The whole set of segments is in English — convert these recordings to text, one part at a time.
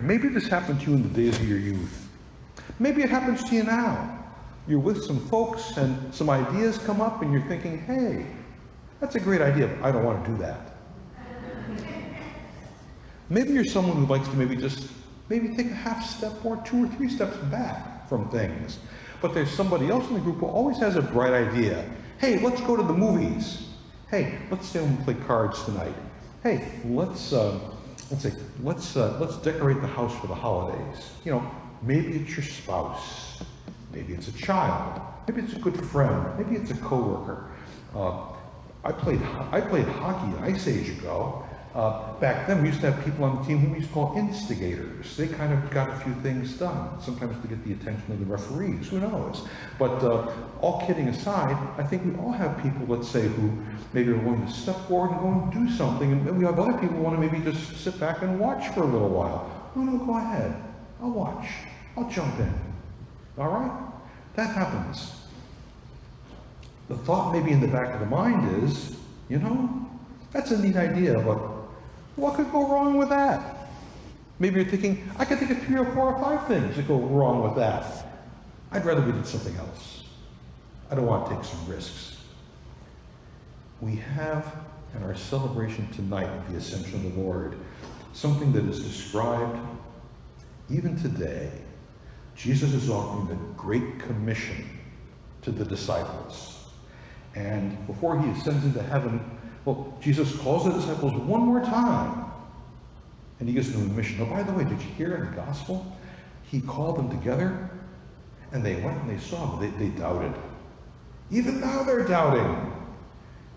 Maybe this happened to you in the days of your youth. Maybe it happens to you now. You're with some folks and some ideas come up and you're thinking, hey, that's a great idea, but I don't want to do that. Maybe you're someone who likes to maybe take a half step or 2 or 3 steps back from things. But there's somebody else in the group who always has a bright idea. Hey, let's go to the movies. Hey, let's stay home and play cards tonight. Hey, let's decorate the house for the holidays. Maybe it's your spouse. Maybe it's a child. Maybe it's a good friend. Maybe it's a coworker. I played hockey at Ice Age ago. Back then, we used to have people on the team who we used to call instigators. They kind of got a few things done, sometimes to get the attention of the referees, who knows. But all kidding aside, I think we all have people, let's say, who maybe are willing to step forward and go and do something, and we have other people who want to maybe just sit back and watch for a little while. Oh no, go ahead. I'll watch. I'll jump in. All right? That happens. The thought maybe in the back of the mind is, that's a neat idea, but what could go wrong with that? Maybe you're thinking, I could think of 3 or 4 or 5 things that go wrong with that. I'd rather we did something else. I don't want to take some risks. We have in our celebration tonight of the Ascension of the Lord something that is described even today. Jesus is offering the Great Commission to the disciples. And before he ascends into heaven, Jesus calls the disciples one more time, and he gives them a mission. Oh, by the way, did you hear in the gospel? He called them together, and they went and they saw him. They doubted. Even now they're doubting.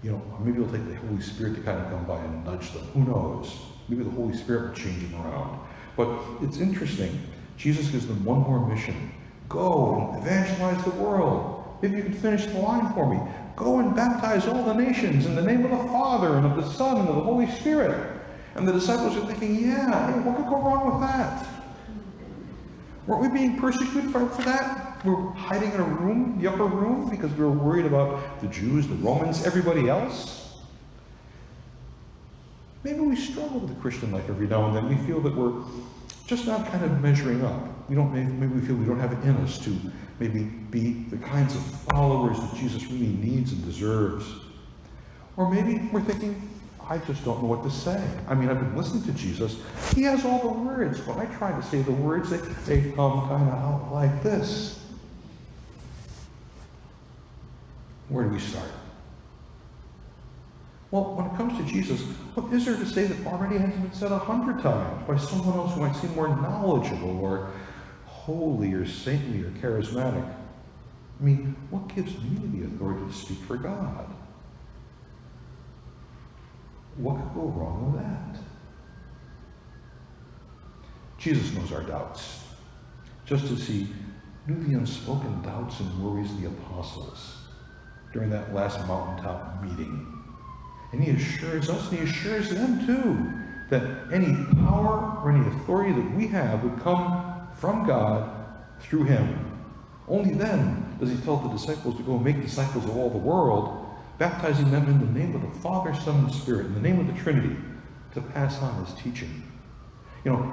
Maybe it'll take the Holy Spirit to kind of come by and nudge them. Who knows? Maybe the Holy Spirit will change them around. But it's interesting. Jesus gives them one more mission. Go and evangelize the world. Maybe you can finish the line for me. Go and baptize all the nations in the name of the Father and of the Son and of the Holy Spirit. And the disciples are thinking, hey, what could go wrong with that? Weren't we being persecuted for that? We're hiding in a room, the upper room, because we were worried about the Jews, the Romans, everybody else. Maybe we struggle with the Christian life every now and then. We feel that we're just not kind of measuring up. Maybe we feel we don't have it in us to maybe be the kinds of followers that Jesus really needs and deserves. Or maybe we're thinking, I just don't know what to say. I've been listening to Jesus. He has all the words. When I try to say the words, they come kind of out like this. Where do we start? Well, when it comes to Jesus, what is there to say that already hasn't been said 100 times by someone else who might seem more knowledgeable or holy or saintly or charismatic? What gives me the authority to speak for God? What could go wrong with that? Jesus knows our doubts, just as he knew the unspoken doubts and worries of the apostles during that last mountaintop meeting. And he assures us, and he assures them too, that any power or any authority that we have would come from God through him. Only then does he tell the disciples to go make disciples of all the world, baptizing them in the name of the Father, Son, and Spirit, in the name of the Trinity, to pass on his teaching.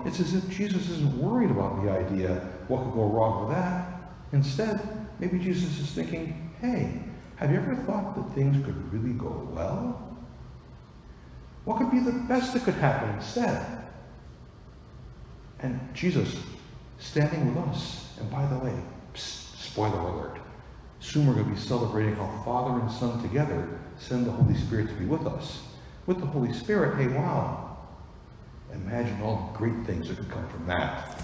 It's as if Jesus isn't worried about the idea, what could go wrong with that? Instead, maybe Jesus is thinking, hey, have you ever thought that things could really go well? What could be the best that could happen instead? And Jesus, standing with us, and by the way, spoiler alert, soon we're going to be celebrating how Father and Son together send the Holy Spirit to be with us. With the Holy Spirit, hey, wow. Imagine all the great things that could come from that.